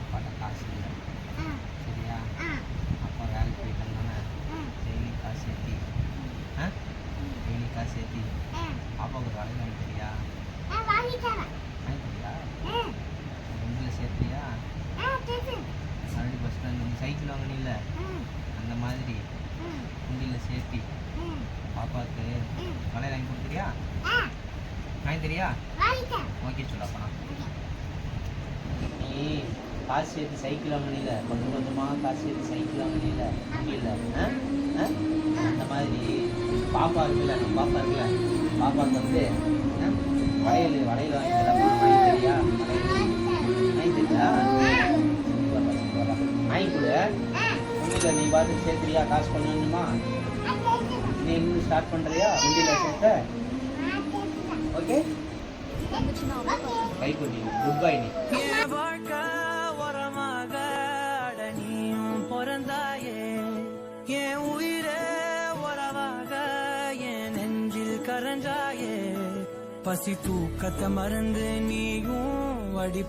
அப்பாட்ட காசு இல்லை. சரியா? அப்பா வேலைக்கு போயிட்டு வந்தானே, டெய்லி காசு ஏற்றி பாப்பாவுக்கு வளையல் வாங்கி தரியா? வாங்கி தரியா? வண்டியில் சேர்த்துறியா? மறுபடி பஸ் ஸ்டாண்ட் நீ சைக்கிள் வாங்கினில்ல, அந்த மாதிரி வண்டியில் சேர்த்தி பாப்பாவுக்கு வளையல் வாங்கி கொடுத்துறியா? வாங்கி தரியா? ஓகே சொல்லு. அப்பனா நீ காசு சேர்த்து சைக்கிள் வாங்கினில்ல, கொஞ்சம் கொஞ்சமாக காசு சேர்த்து சைக்கிள் வாங்கினில்ல வண்டியில், அந்த மாதிரி பாப்பா இருக்குல்ல, நம்ம பாப்பா இருக்குல்ல, பாப்பாவுக்கு வந்து வளையல் வாங்கி தரமா? வாங்கி தரியா? வாங்கி தரியா? வாங்கி கொடு. வண்டியில் நீ பார்த்து சேர்த்துறியா? காசு பண்ணணுமா? நீ இன்னும் ஸ்டார்ட் பண்ணுறியா வண்டியில் சேர்த்த? ஓகே, கை கொட்டி குட் பை. நீ வாழ்க்கை உரமாக நீயும் பிறந்தாயே, என் உயிரே உறவாக என் நெஞ்சில் கரஞ்சாயே, பசி தூக்கத்தை மறந்து நீயும் அடி